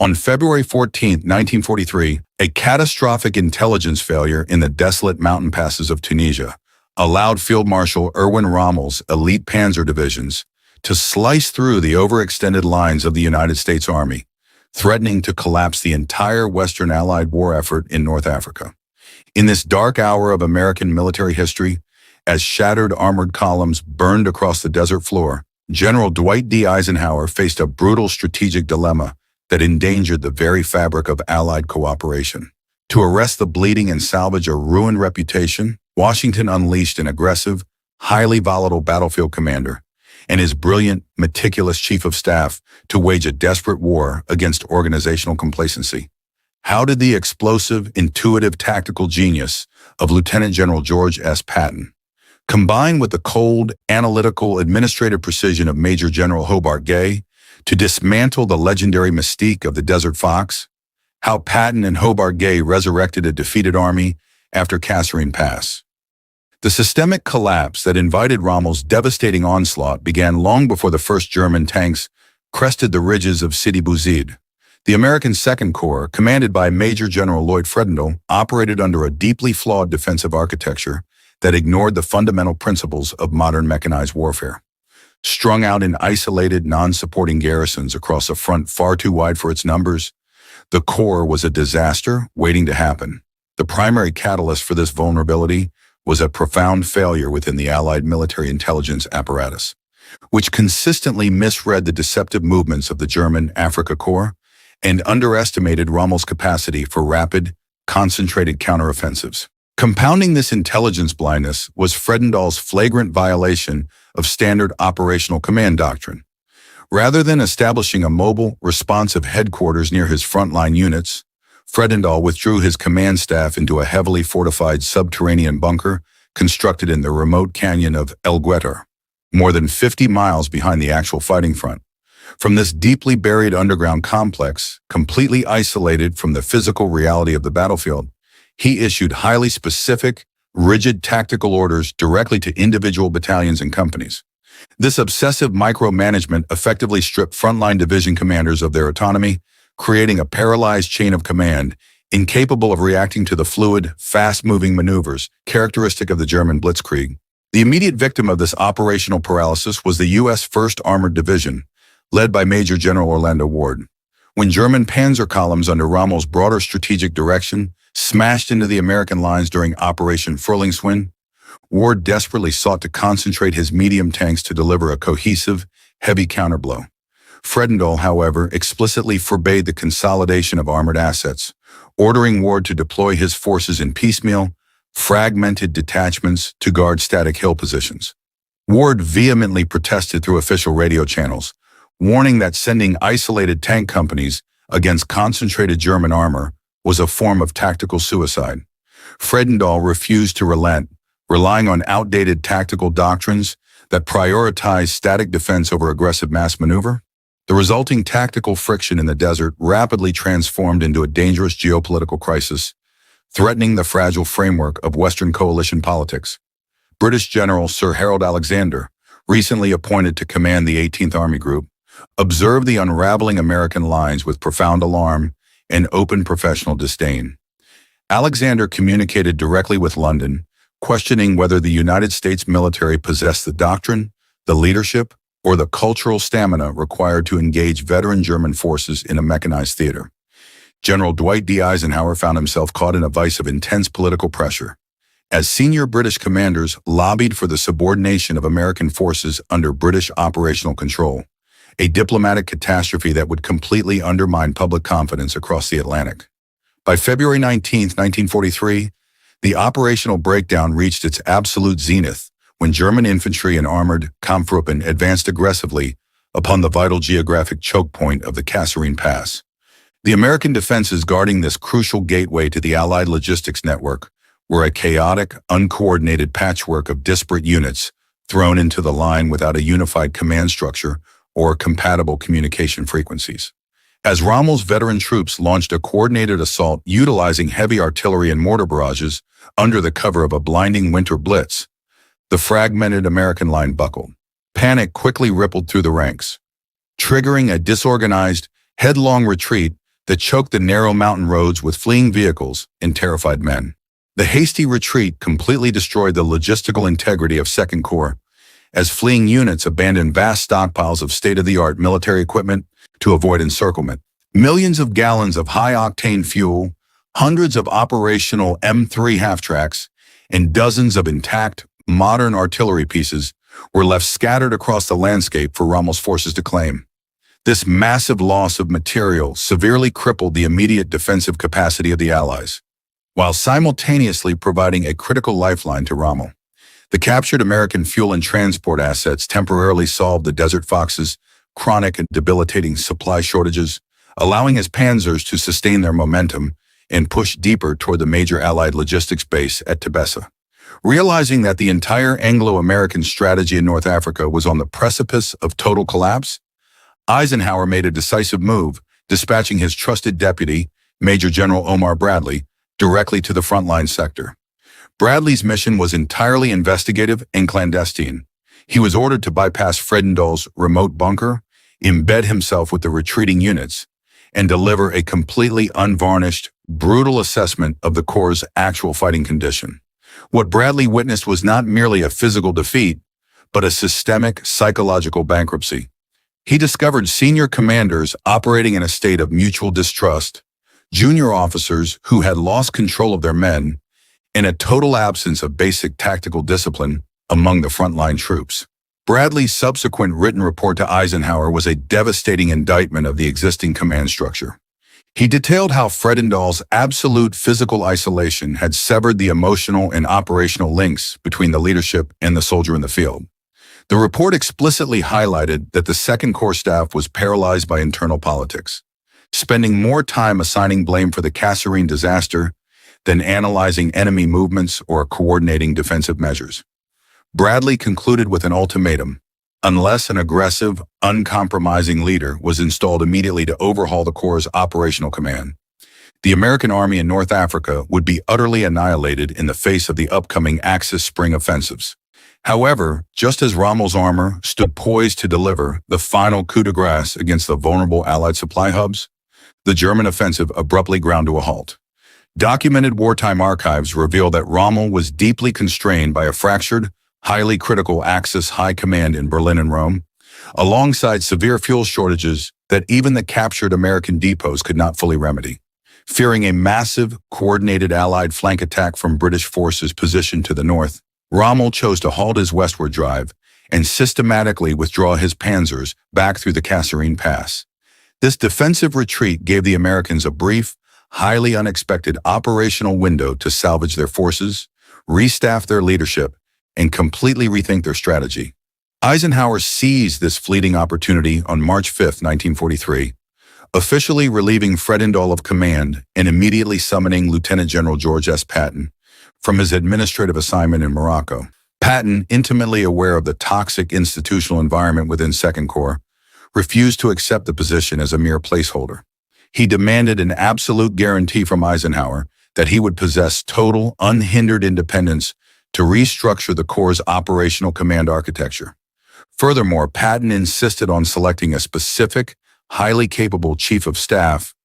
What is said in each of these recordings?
On February 14, 1943, a catastrophic intelligence failure in the desolate mountain passes of Tunisia allowed Field Marshal Erwin Rommel's elite panzer divisions to slice through the overextended lines of the United States Army, threatening to collapse the entire Western Allied war effort in North Africa. In this dark hour of American military history, as shattered armored columns burned across the desert floor, General Dwight D. Eisenhower faced a brutal strategic dilemma that endangered the very fabric of Allied cooperation. To arrest the bleeding and salvage a ruined reputation, Washington unleashed an aggressive, highly volatile battlefield commander and his brilliant, meticulous chief of staff to wage a desperate war against organizational complacency. How did the explosive, intuitive tactical genius of Lieutenant General George S. Patton, combine with the cold, analytical, administrative precision of Major General Hobart Gay to dismantle the legendary mystique of the Desert Fox? How Patton and Hobart Gay resurrected a defeated army after Kasserine Pass. The systemic collapse that invited Rommel's devastating onslaught began long before the first German tanks crested the ridges of Sidi Bouzid. The American Second Corps, commanded by Major General Lloyd Fredendall, operated under a deeply flawed defensive architecture that ignored the fundamental principles of modern mechanized warfare. Strung out in isolated, non-supporting garrisons across a front far too wide for its numbers, the Corps was a disaster waiting to happen. The primary catalyst for this vulnerability was a profound failure within the Allied military intelligence apparatus, which consistently misread the deceptive movements of the German Afrika Korps and underestimated Rommel's capacity for rapid, concentrated counteroffensives. Compounding this intelligence blindness was Fredendall's flagrant violation of standard operational command doctrine. Rather than establishing a mobile, responsive headquarters near his frontline units, Fredendall withdrew his command staff into a heavily fortified subterranean bunker constructed in the remote canyon of El Guettar, more than 50 miles behind the actual fighting front. From this deeply buried underground complex, completely isolated from the physical reality of the battlefield, he issued highly specific, rigid tactical orders directly to individual battalions and companies. This obsessive micromanagement effectively stripped frontline division commanders of their autonomy, creating a paralyzed chain of command incapable of reacting to the fluid, fast-moving maneuvers characteristic of the German blitzkrieg. The immediate victim of this operational paralysis was the U.S. 1st Armored Division, led by Major General Orlando Ward. When German panzer columns under Rommel's broader strategic direction smashed into the American lines during Operation Frühlingswind, Ward desperately sought to concentrate his medium tanks to deliver a cohesive, heavy counterblow. Fredendall, however, explicitly forbade the consolidation of armored assets, ordering Ward to deploy his forces in piecemeal, fragmented detachments to guard static hill positions. Ward vehemently protested through official radio channels, warning that sending isolated tank companies against concentrated German armor was a form of tactical suicide. Fredendall refused to relent, relying on outdated tactical doctrines that prioritized static defense over aggressive mass maneuver. The resulting tactical friction in the desert rapidly transformed into a dangerous geopolitical crisis, threatening the fragile framework of Western coalition politics. British General Sir Harold Alexander, recently appointed to command the 18th Army Group, observed the unraveling American lines with profound alarm and open professional disdain. Alexander communicated directly with London, questioning whether the United States military possessed the doctrine, the leadership, or the cultural stamina required to engage veteran German forces in a mechanized theater. General Dwight D. Eisenhower found himself caught in a vice of intense political pressure, as senior British commanders lobbied for the subordination of American forces under British operational control, a diplomatic catastrophe that would completely undermine public confidence across the Atlantic. By February 19, 1943, the operational breakdown reached its absolute zenith when German infantry and armored Kampftruppen advanced aggressively upon the vital geographic choke point of the Kasserine Pass. The American defenses guarding this crucial gateway to the Allied logistics network were a chaotic, uncoordinated patchwork of disparate units thrown into the line without a unified command structure or compatible communication frequencies. As Rommel's veteran troops launched a coordinated assault utilizing heavy artillery and mortar barrages under the cover of a blinding winter blitz, the fragmented American line buckled. Panic quickly rippled through the ranks, triggering a disorganized, headlong retreat that choked the narrow mountain roads with fleeing vehicles and terrified men. The hasty retreat completely destroyed the logistical integrity of Second Corps, as fleeing units abandoned vast stockpiles of state-of-the-art military equipment to avoid encirclement. Millions of gallons of high-octane fuel, hundreds of operational M3 half-tracks, and dozens of intact, modern artillery pieces were left scattered across the landscape for Rommel's forces to claim. This massive loss of material severely crippled the immediate defensive capacity of the Allies, while simultaneously providing a critical lifeline to Rommel. The captured American fuel and transport assets temporarily solved the Desert Fox's chronic and debilitating supply shortages, allowing his panzers to sustain their momentum and push deeper toward the major Allied logistics base at Tebessa. Realizing that the entire Anglo-American strategy in North Africa was on the precipice of total collapse, Eisenhower made a decisive move, dispatching his trusted deputy, Major General Omar Bradley, directly to the frontline sector. Bradley's mission was entirely investigative and clandestine. He was ordered to bypass Fredendall's remote bunker, embed himself with the retreating units, and deliver a completely unvarnished, brutal assessment of the Corps' actual fighting condition. What Bradley witnessed was not merely a physical defeat, but a systemic psychological bankruptcy. He discovered senior commanders operating in a state of mutual distrust, junior officers who had lost control of their men, and a total absence of basic tactical discipline among the frontline troops. Bradley's subsequent written report to Eisenhower was a devastating indictment of the existing command structure. He detailed how Fredendall's absolute physical isolation had severed the emotional and operational links between the leadership and the soldier in the field. The report explicitly highlighted that the Second Corps staff was paralyzed by internal politics, spending more time assigning blame for the Kasserine disaster than analyzing enemy movements or coordinating defensive measures. Bradley concluded with an ultimatum: unless an aggressive, uncompromising leader was installed immediately to overhaul the Corps' operational command, the American army in North Africa would be utterly annihilated in the face of the upcoming Axis spring offensives. However, just as Rommel's armor stood poised to deliver the final coup de grace against the vulnerable Allied supply hubs, the German offensive abruptly ground to a halt. Documented wartime archives reveal that Rommel was deeply constrained by a fractured, highly critical Axis high command in Berlin and Rome, alongside severe fuel shortages that even the captured American depots could not fully remedy. Fearing a massive, coordinated Allied flank attack from British forces positioned to the north, Rommel chose to halt his westward drive and systematically withdraw his panzers back through the Kasserine Pass. This defensive retreat gave the Americans a brief, highly unexpected operational window to salvage their forces, restaff their leadership, and completely rethink their strategy. Eisenhower seized this fleeting opportunity on March 5, 1943, officially relieving Fredendall of command and immediately summoning Lieutenant General George S. Patton from his administrative assignment in Morocco. Patton, intimately aware of the toxic institutional environment within Second Corps, refused to accept the position as a mere placeholder. He demanded an absolute guarantee from Eisenhower that he would possess total, unhindered independence to restructure the Corps' operational command architecture. Furthermore, Patton insisted on selecting a specific, highly capable chief of staff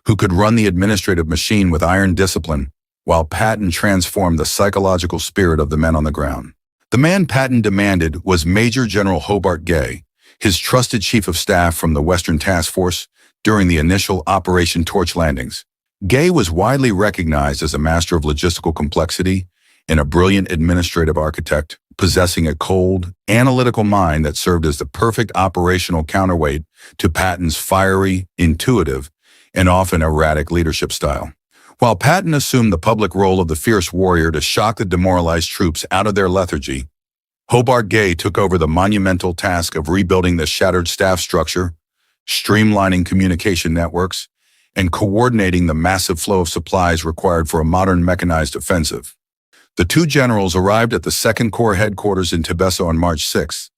who could run the administrative machine with iron discipline, while Patton transformed the psychological spirit of the men on the ground. The man Patton demanded was Major General Hobart Gay, his trusted chief of staff from the Western Task Force during the initial Operation Torch landings. Gay was widely recognized as a master of logistical complexity and a brilliant administrative architect, possessing a cold, analytical mind that served as the perfect operational counterweight to Patton's fiery, intuitive, and often erratic leadership style. While Patton assumed the public role of the fierce warrior to shock the demoralized troops out of their lethargy, Hobart Gay took over the monumental task of rebuilding the shattered staff structure, streamlining communication networks, and coordinating the massive flow of supplies required for a modern mechanized offensive. The two generals arrived at the Second Corps headquarters in Tebessa on March 6,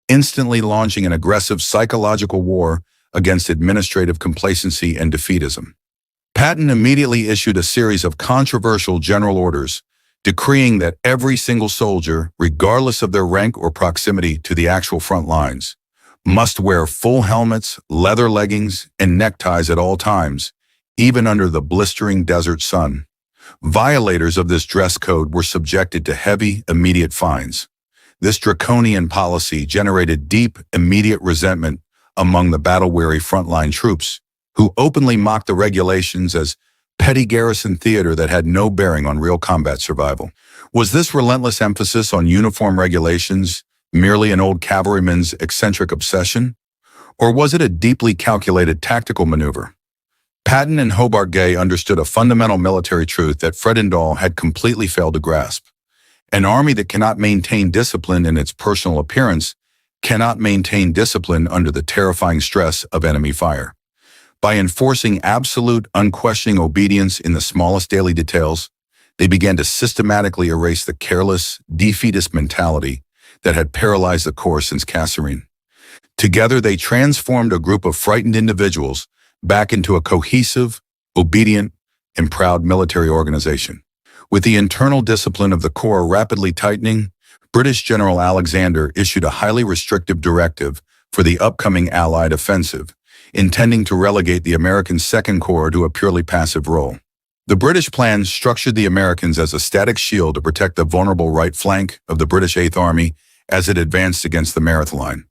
instantly launching an aggressive psychological war against administrative complacency and defeatism. Patton immediately issued a series of controversial general orders, decreeing that every single soldier, regardless of their rank or proximity to the actual front lines, must wear full helmets, leather leggings, and neckties at all times, even under the blistering desert sun. Violators of this dress code were subjected to heavy, immediate fines. This draconian policy generated deep, immediate resentment among the battle-weary frontline troops, who openly mocked the regulations as petty garrison theater that had no bearing on real combat survival. Was this relentless emphasis on uniform regulations merely an old cavalryman's eccentric obsession? Or was it a deeply calculated tactical maneuver? Patton and Hobart Gay understood a fundamental military truth that Fredendall had completely failed to grasp. An army that cannot maintain discipline in its personal appearance cannot maintain discipline under the terrifying stress of enemy fire. By enforcing absolute, unquestioning obedience in the smallest daily details, they began to systematically erase the careless, defeatist mentality that had paralyzed the Corps since Kasserine. Together, they transformed a group of frightened individuals back into a cohesive, obedient, and proud military organization. With the internal discipline of the Corps rapidly tightening, British General Alexander issued a highly restrictive directive for the upcoming Allied offensive, intending to relegate the American Second Corps to a purely passive role. The British plan structured the Americans as a static shield to protect the vulnerable right flank of the British Eighth Army as it advanced against the Meath line.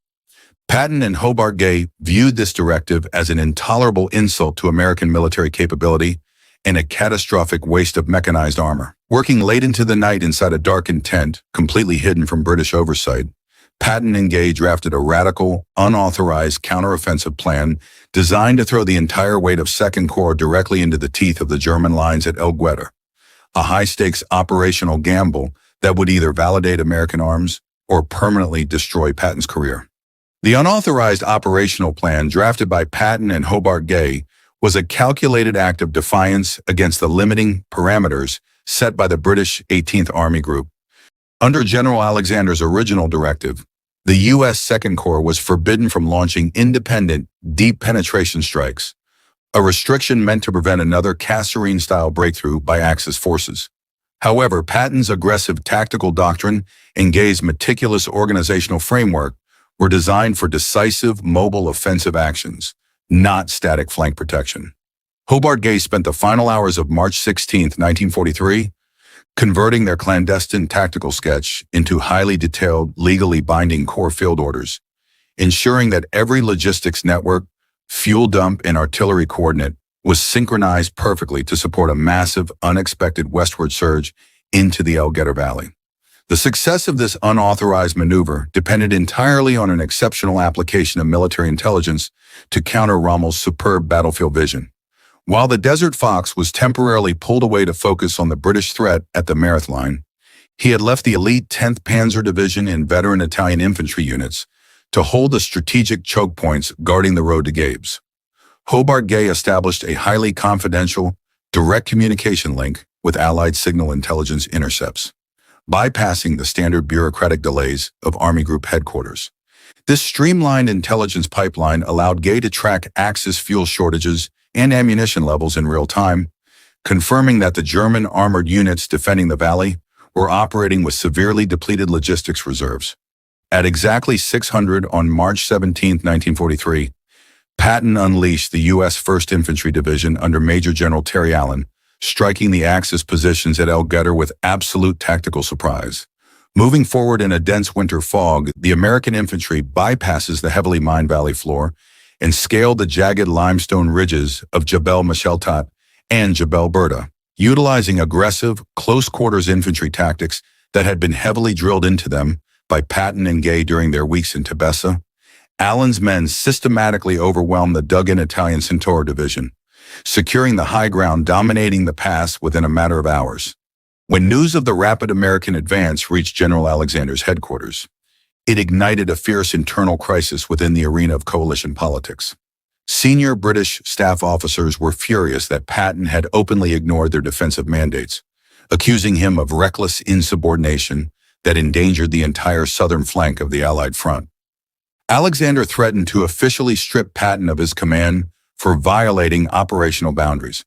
Patton and Hobart Gay viewed this directive as an intolerable insult to American military capability and a catastrophic waste of mechanized armor. Working late into the night inside a darkened tent, completely hidden from British oversight, Patton and Gay drafted a radical, unauthorized counteroffensive plan designed to throw the entire weight of Second Corps directly into the teeth of the German lines at El Guettar, a high-stakes operational gamble that would either validate American arms or permanently destroy Patton's career. The unauthorized operational plan drafted by Patton and Hobart Gay was a calculated act of defiance against the limiting parameters set by the British 18th Army Group. Under General Alexander's original directive, the U.S. Second Corps was forbidden from launching independent, deep penetration strikes, a restriction meant to prevent another Kasserine-style breakthrough by Axis forces. However, Patton's aggressive tactical doctrine and Gay's meticulous organizational framework were designed for decisive, mobile offensive actions, not static flank protection. Hobart Gay spent the final hours of March 16, 1943, converting their clandestine tactical sketch into highly detailed, legally binding Corps field orders, ensuring that every logistics network, fuel dump, and artillery coordinate was synchronized perfectly to support a massive, unexpected westward surge into the El Guettar Valley. The success of this unauthorized maneuver depended entirely on an exceptional application of military intelligence to counter Rommel's superb battlefield vision. While the Desert Fox was temporarily pulled away to focus on the British threat at the Meath line, he had left the elite 10th Panzer Division and veteran Italian infantry units to hold the strategic choke points guarding the road to Gabes. Hobart Gay established a highly confidential, direct communication link with Allied signal intelligence intercepts, bypassing the standard bureaucratic delays of Army Group headquarters. This streamlined intelligence pipeline allowed Gay to track Axis fuel shortages and ammunition levels in real time, confirming that the German armored units defending the valley were operating with severely depleted logistics reserves. At exactly 600 on March 17, 1943, Patton unleashed the U.S. 1st Infantry Division under Major General Terry Allen, striking the Axis positions at El Guettar with absolute tactical surprise. Moving forward in a dense winter fog, the American infantry bypasses the heavily mined valley floor and scaled the jagged limestone ridges of Jebel Mesheltat and Jebel Burda, utilizing aggressive, close-quarters infantry tactics that had been heavily drilled into them by Patton and Gay during their weeks in Tebessa. Allen's men systematically overwhelmed the dug-in Italian Centaur Division, securing the high ground, dominating the pass within a matter of hours. When news of the rapid American advance reached General Alexander's headquarters, it ignited a fierce internal crisis within the arena of coalition politics. Senior British staff officers were furious that Patton had openly ignored their defensive mandates, accusing him of reckless insubordination that endangered the entire southern flank of the Allied front. Alexander threatened to officially strip Patton of his command for violating operational boundaries.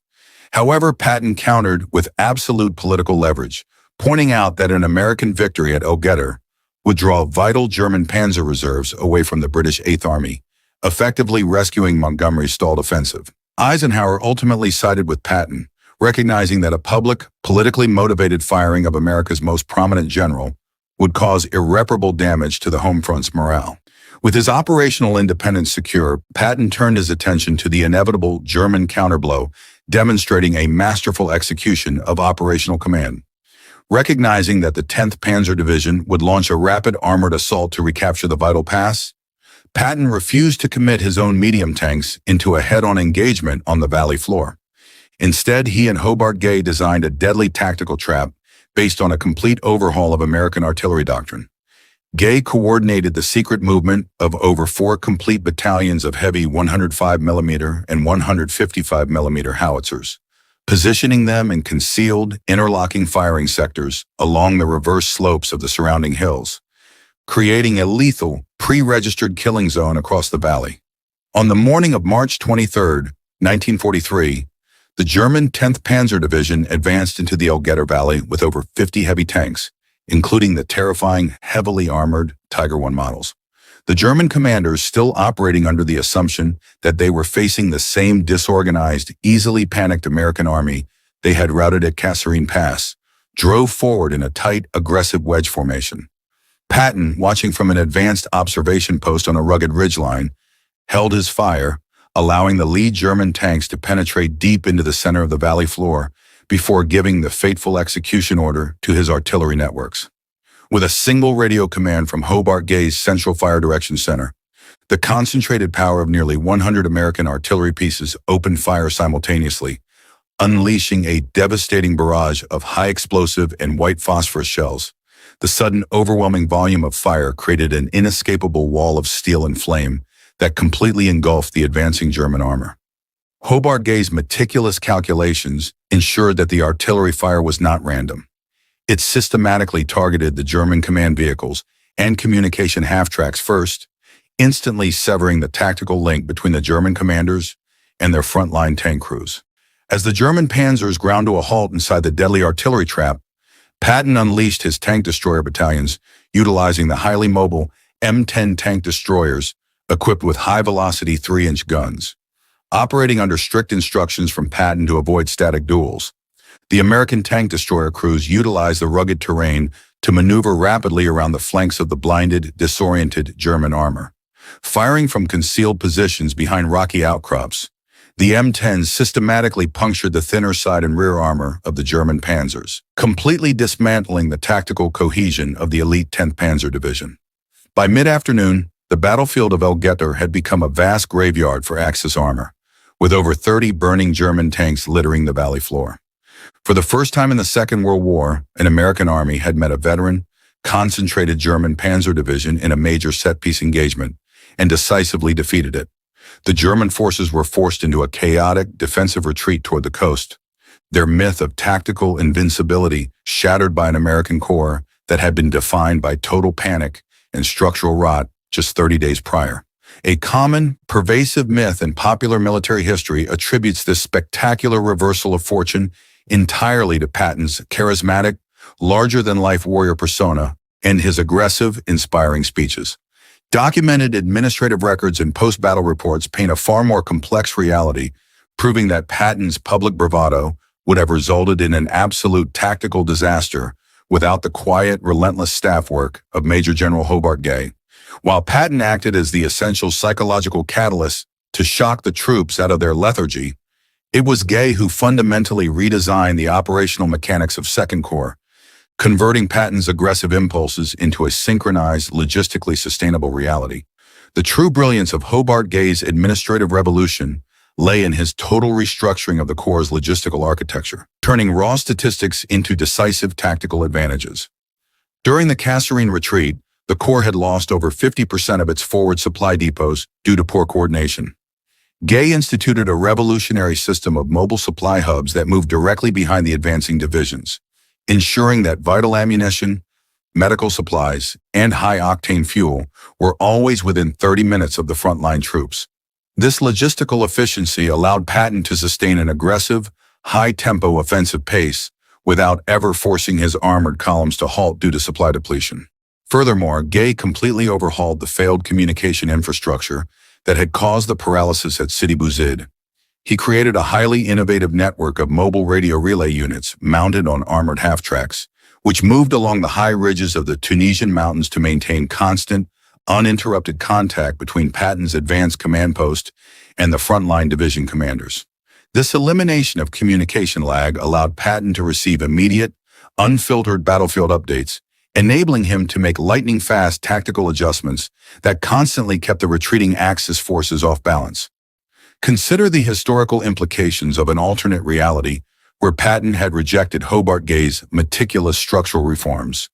However, Patton countered with absolute political leverage, pointing out that an American victory at El Guettar would draw vital German panzer reserves away from the British Eighth Army, effectively rescuing Montgomery's stalled offensive. Eisenhower ultimately sided with Patton, recognizing that a public, politically motivated firing of America's most prominent general would cause irreparable damage to the home front's morale. With his operational independence secure, Patton turned his attention to the inevitable German counterblow, demonstrating a masterful execution of operational command. Recognizing that the 10th Panzer Division would launch a rapid armored assault to recapture the vital pass, Patton refused to commit his own medium tanks into a head-on engagement on the valley floor. Instead, he and Hobart Gay designed a deadly tactical trap based on a complete overhaul of American artillery doctrine. Gay coordinated the secret movement of over 4 complete battalions of heavy 105mm and 155mm howitzers, positioning them in concealed, interlocking firing sectors along the reverse slopes of the surrounding hills, creating a lethal, pre-registered killing zone across the valley. On the morning of March 23, 1943, the German 10th Panzer Division advanced into the El Guettar Valley with over 50 heavy tanks, including the terrifying, heavily armored Tiger I models. The German commanders, still operating under the assumption that they were facing the same disorganized, easily panicked American army they had routed at Kasserine Pass, drove forward in a tight, aggressive wedge formation. Patton, watching from an advanced observation post on a rugged ridgeline, held his fire, allowing the lead German tanks to penetrate deep into the center of the valley floor before giving the fateful execution order to his artillery networks. With a single radio command from Hobart Gay's Central Fire Direction Center, the concentrated power of nearly 100 American artillery pieces opened fire simultaneously, unleashing a devastating barrage of high-explosive and white phosphorus shells. The sudden, overwhelming volume of fire created an inescapable wall of steel and flame that completely engulfed the advancing German armor. Hobart Gay's meticulous calculations ensured that the artillery fire was not random. It systematically targeted the German command vehicles and communication half-tracks first, instantly severing the tactical link between the German commanders and their frontline tank crews. As the German panzers ground to a halt inside the deadly artillery trap, Patton unleashed his tank destroyer battalions, utilizing the highly mobile M10 tank destroyers equipped with high-velocity 3-inch guns. Operating under strict instructions from Patton to avoid static duels, the American tank destroyer crews utilized the rugged terrain to maneuver rapidly around the flanks of the blinded, disoriented German armor. Firing from concealed positions behind rocky outcrops, the M10s systematically punctured the thinner side and rear armor of the German panzers, completely dismantling the tactical cohesion of the elite 10th Panzer Division. By mid-afternoon, the battlefield of El Guettar had become a vast graveyard for Axis armor, with over 30 burning German tanks littering the valley floor. For the first time in the Second World War, an American army had met a veteran, concentrated German Panzer Division in a major set-piece engagement and decisively defeated it. The German forces were forced into a chaotic, defensive retreat toward the coast, their myth of tactical invincibility shattered by an American corps that had been defined by total panic and structural rot just 30 days prior. A common, pervasive myth in popular military history attributes this spectacular reversal of fortune entirely to Patton's charismatic, larger-than-life warrior persona and his aggressive, inspiring speeches. Documented administrative records and post-battle reports paint a far more complex reality, proving that Patton's public bravado would have resulted in an absolute tactical disaster without the quiet, relentless staff work of Major General Hobart Gay. While Patton acted as the essential psychological catalyst to shock the troops out of their lethargy, it was Gay who fundamentally redesigned the operational mechanics of Second Corps, converting Patton's aggressive impulses into a synchronized, logistically sustainable reality. The true brilliance of Hobart Gay's administrative revolution lay in his total restructuring of the Corps' logistical architecture, turning raw statistics into decisive tactical advantages. During the Kasserine retreat, the Corps had lost over 50% of its forward supply depots due to poor coordination. Gay instituted a revolutionary system of mobile supply hubs that moved directly behind the advancing divisions, ensuring that vital ammunition, medical supplies, and high-octane fuel were always within 30 minutes of the frontline troops. This logistical efficiency allowed Patton to sustain an aggressive, high-tempo offensive pace without ever forcing his armored columns to halt due to supply depletion. Furthermore, Gay completely overhauled the failed communication infrastructure that had caused the paralysis at Sidi Bouzid, He created a highly innovative network of mobile radio relay units mounted on armored half-tracks, which moved along the high ridges of the Tunisian mountains to maintain constant, uninterrupted contact between Patton's advanced command post and the frontline division commanders. This elimination of communication lag allowed Patton to receive immediate, unfiltered battlefield updates, enabling him to make lightning-fast tactical adjustments that constantly kept the retreating Axis forces off balance. Consider the historical implications of an alternate reality where Patton had rejected Hobart Gay's meticulous structural reforms,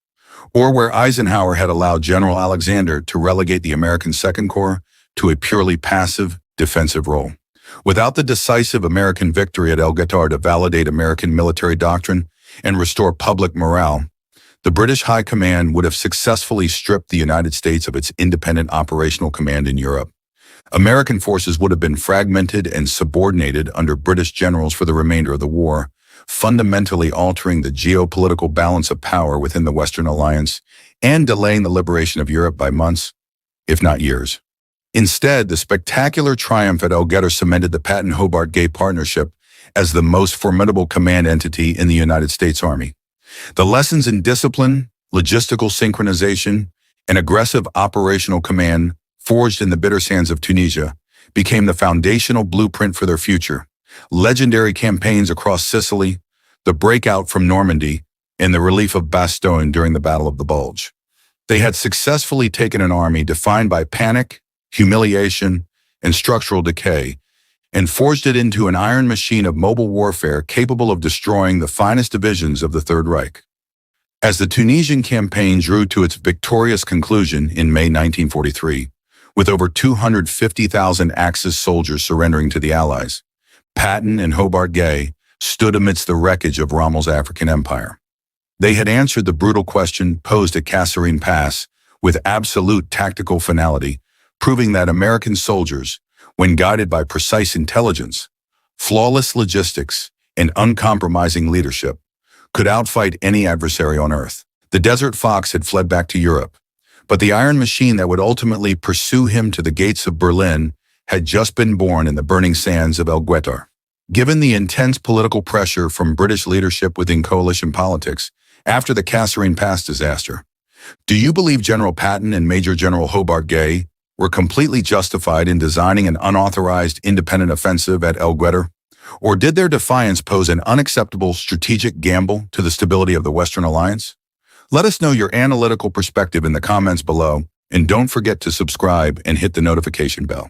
or where Eisenhower had allowed General Alexander to relegate the American Second Corps to a purely passive, defensive role. Without the decisive American victory at El Guettar to validate American military doctrine and restore public morale, the British High Command would have successfully stripped the United States of its independent operational command in Europe. American forces would have been fragmented and subordinated under British generals for the remainder of the war, fundamentally altering the geopolitical balance of power within the Western Alliance and delaying the liberation of Europe by months, if not years. Instead, the spectacular triumph at El Guettar cemented the Patton-Hobart Gay partnership as the most formidable command entity in the United States Army. The lessons in discipline, logistical synchronization, and aggressive operational command forged in the bitter sands of Tunisia became the foundational blueprint for their future. Legendary campaigns across Sicily, the breakout from Normandy, and the relief of Bastogne during the Battle of the Bulge. They had successfully taken an army defined by panic, humiliation, and structural decay, and forged it into an iron machine of mobile warfare capable of destroying the finest divisions of the Third Reich. As the Tunisian campaign drew to its victorious conclusion in May 1943, with over 250,000 Axis soldiers surrendering to the Allies, Patton and Hobart Gay stood amidst the wreckage of Rommel's African empire. They had answered the brutal question posed at Kasserine Pass with absolute tactical finality, proving that American soldiers, when guided by precise intelligence, flawless logistics, and uncompromising leadership, could outfight any adversary on earth. The Desert Fox had fled back to Europe, but the iron machine that would ultimately pursue him to the gates of Berlin had just been born in the burning sands of El Guettar. Given the intense political pressure from British leadership within coalition politics after the Kasserine Pass disaster, do you believe General Patton and Major General Hobart Gay were completely justified in designing an unauthorized independent offensive at El Guettar? Or did their defiance pose an unacceptable strategic gamble to the stability of the Western Alliance? Let us know your analytical perspective in the comments below, and don't forget to subscribe and hit the notification bell.